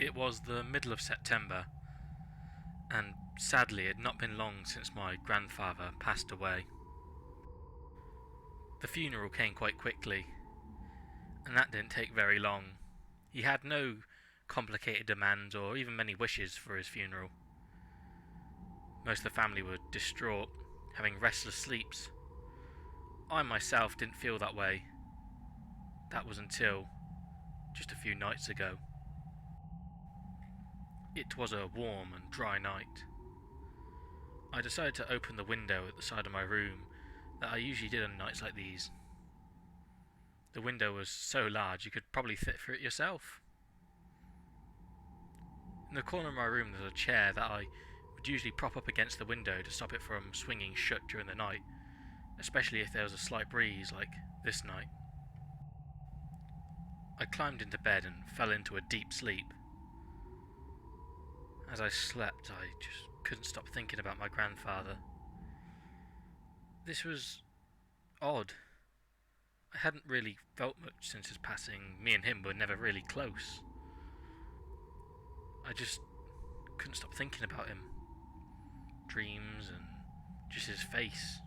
It was the middle of September, and sadly it had not been long since my grandfather passed away. The funeral came quite quickly, and that didn't take very long. He had no complicated demands or even many wishes for his funeral. Most of the family were distraught, having restless sleeps. I myself didn't feel that way. That was until just a few nights ago. It was a warm and dry night. I decided to open the window at the side of my room that I usually did on nights like these. The window was so large you could probably fit through it yourself. In the corner of my room there was a chair that I would usually prop up against the window to stop it from swinging shut during the night, especially if there was a slight breeze like this night. I climbed into bed and fell into a deep sleep. As I slept, I just couldn't stop thinking about my grandfather. This was odd. I hadn't really felt much since his passing. Me and him were never really close. I just couldn't stop thinking about him. Dreams and just his face.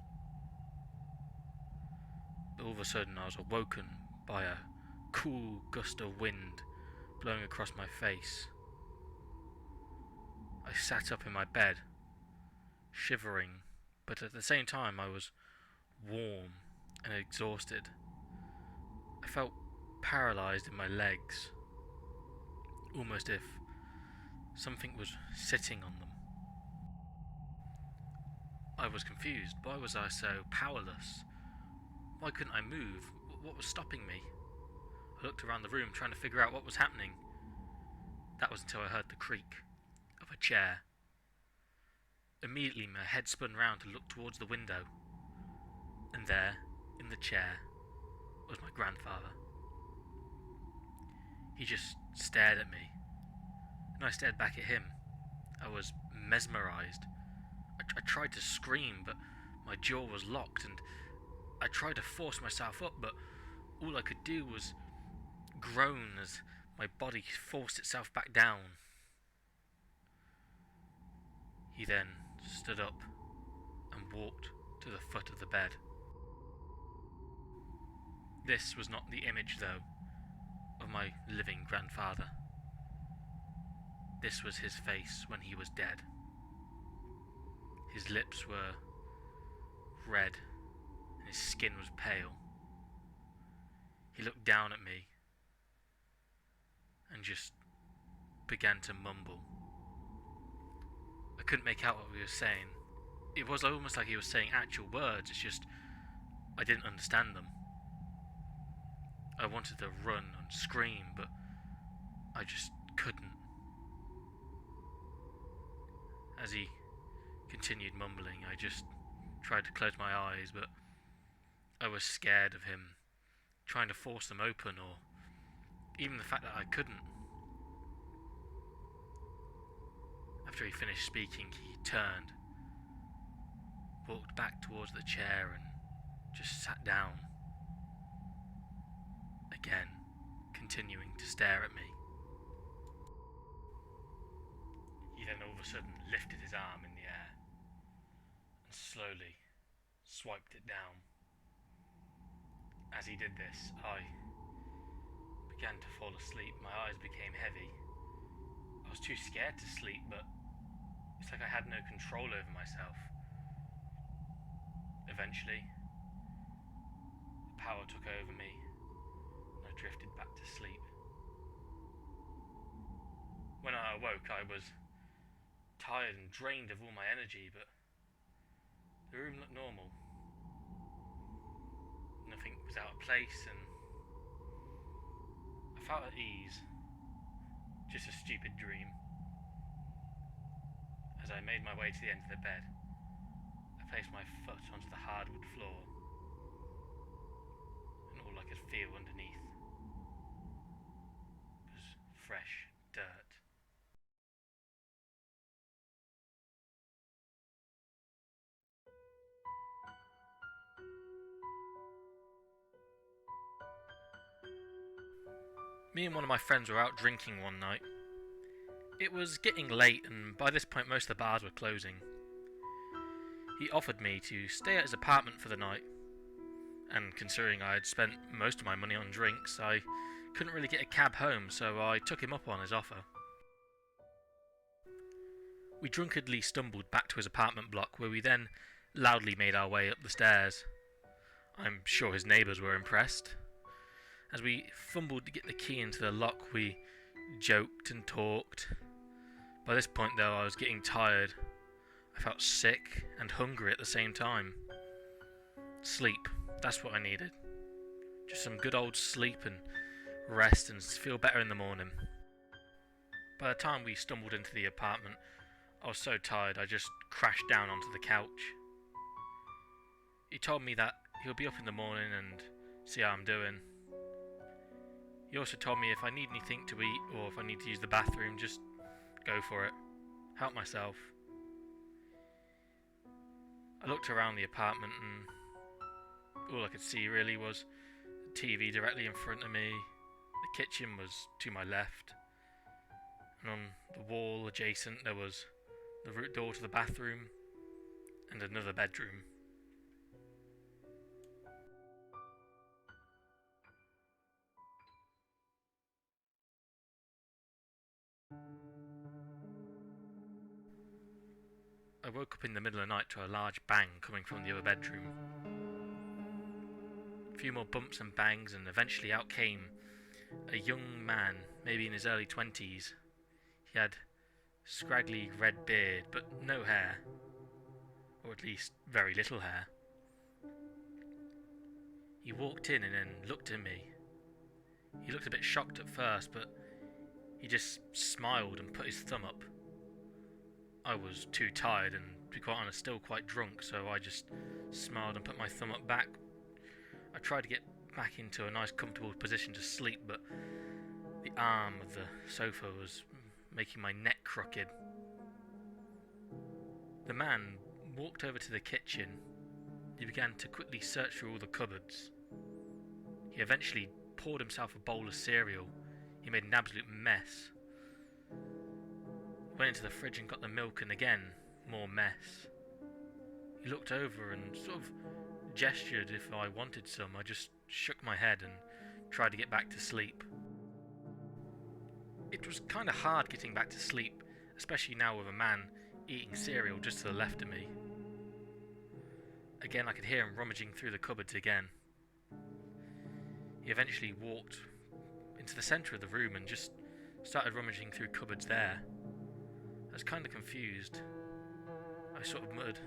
But all of a sudden I was awoken by a cool gust of wind blowing across my face. I sat up in my bed, shivering, but at the same time I was warm and exhausted. I felt paralysed in my legs, almost if something was sitting on them. I was confused. Why was I so powerless? Why couldn't I move? What was stopping me? I looked around the room trying to figure out what was happening. That was until I heard the creak of a chair. Immediately my head spun round to look towards the window, and there, in the chair, was my grandfather. He just stared at me, and I stared back at him. I was mesmerised. I tried to scream, but my jaw was locked, and I tried to force myself up, but all I could do was groan as my body forced itself back down. He then stood up and walked to the foot of the bed. This was not the image, though, of my living grandfather. This was his face when he was dead. His lips were red and his skin was pale. He looked down at me and just began to mumble. I couldn't make out what he was saying. It was almost like he was saying actual words, it's just I didn't understand them. I wanted to run and scream, but I just couldn't. As he continued mumbling, I just tried to close my eyes, but I was scared of him trying to force them open, or even the fact that I couldn't. After he finished speaking, he turned, walked back towards the chair and just sat down. Again, continuing to stare at me. He then all of a sudden lifted his arm in the air and slowly swiped it down. As he did this, I began to fall asleep. My eyes became heavy. I was too scared to sleep, but it's like I had no control over myself. Eventually, the power took over me and I drifted back to sleep. When I awoke, I was tired and drained of all my energy, but the room looked normal. Nothing was out of place and I felt at ease. Just a stupid dream. As I made my way to the end of the bed, I placed my foot onto the hardwood floor, and all I could feel underneath was fresh dirt. Me and one of my friends were out drinking one night. It was getting late, and by this point most of the bars were closing. He offered me to stay at his apartment for the night, and considering I had spent most of my money on drinks, I couldn't really get a cab home, so I took him up on his offer. We drunkenly stumbled back to his apartment block, where we then loudly made our way up the stairs. I'm sure his neighbours were impressed. As we fumbled to get the key into the lock, we joked and talked. By this point, though, I was getting tired. I felt sick and hungry at the same time. Sleep, that's what I needed. Just some good old sleep and rest and feel better in the morning. By the time we stumbled into the apartment, I was so tired I just crashed down onto the couch. He told me that he'll be up in the morning and see how I'm doing. He also told me if I need anything to eat or if I need to use the bathroom, just go for it. Help myself. I looked around the apartment and all I could see really was the TV directly in front of me. The kitchen was to my left. And on the wall adjacent there was the root door to the bathroom and another bedroom. I woke up in the middle of the night to a large bang coming from the other bedroom. A few more bumps and bangs, and eventually out came a young man, maybe in his early 20s. He had scraggly red beard, but no hair. Or at least very little hair. He walked in and then looked at me. He looked a bit shocked at first, but he just smiled and put his thumb up. I was too tired and, to be quite honest, still quite drunk, so I just smiled and put my thumb up back. I tried to get back into a nice comfortable position to sleep, but the arm of the sofa was making my neck crooked. The man walked over to the kitchen. He began to quickly search through all the cupboards. He eventually poured himself a bowl of cereal. He made an absolute mess. Went into the fridge and got the milk, and again, more mess. He looked over and sort of gestured if I wanted some. I just shook my head and tried to get back to sleep. It was kind of hard getting back to sleep, especially now with a man eating cereal just to the left of me. Again, I could hear him rummaging through the cupboards again. He eventually walked into the centre of the room and just started rummaging through cupboards there. I was kind of confused. I sort of muttered,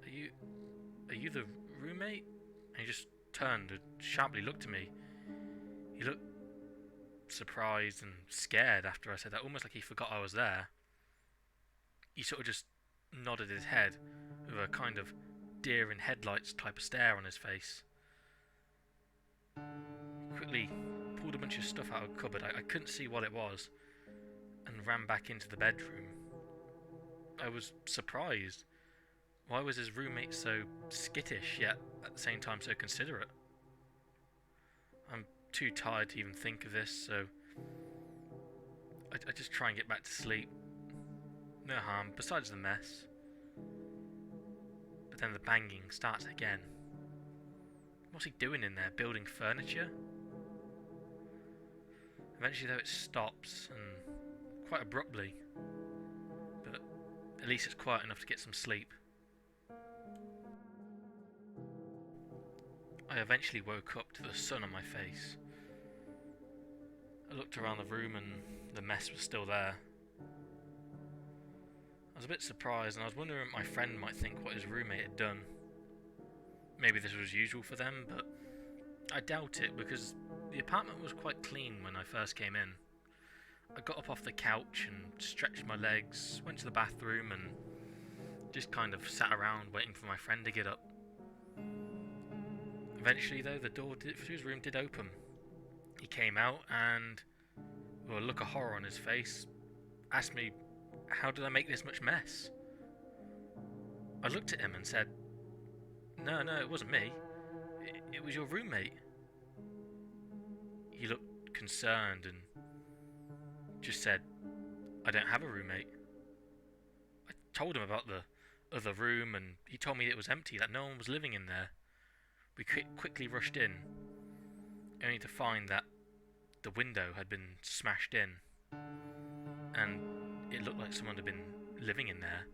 Are you the roommate? And he just turned and sharply looked at me. He looked surprised and scared after I said that, almost like he forgot I was there. He sort of just nodded his head with a kind of deer in headlights type of stare on his face. He quickly pulled a bunch of stuff out of the cupboard. I couldn't see what it was, and ran back into the bedroom. I was surprised. Why was his roommate so skittish, yet at the same time so considerate? I'm too tired to even think of this, so I just try and get back to sleep. No harm, besides the mess. But then the banging starts again. What's he doing in there, building furniture? Eventually though it stops, and quite abruptly, but at least it's quiet enough to get some sleep. I eventually woke up to the sun on my face. I looked around the room and the mess was still there. I was a bit surprised, and I was wondering if my friend might think what his roommate had done. Maybe this was usual for them, but I doubt it, because the apartment was quite clean when I first came in. I got up off the couch and stretched my legs, went to the bathroom, and just kind of sat around waiting for my friend to get up. Eventually though, the door to his room did open. He came out and, with a look of horror on his face, asked me, how did I make this much mess? I looked at him and said, No, it wasn't me. It was your roommate. He looked concerned and just said, I don't have a roommate. I told him about the other room, and he told me it was empty, that no one was living in there. We quickly rushed in, only to find that the window had been smashed in, and it looked like someone had been living in there,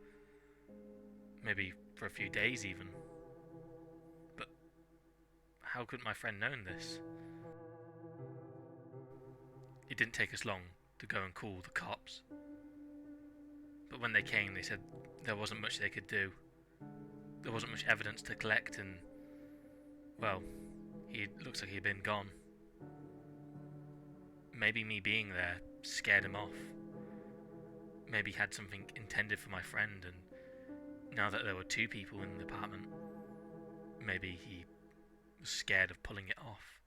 maybe for a few days even. But how could my friend known this? It didn't take us long to go and call the cops. But when they came, they said there wasn't much they could do. There wasn't much evidence to collect, and, well, he looks like he'd been gone. Maybe me being there scared him off. Maybe he had something intended for my friend, and now that there were two people in the apartment, maybe he was scared of pulling it off.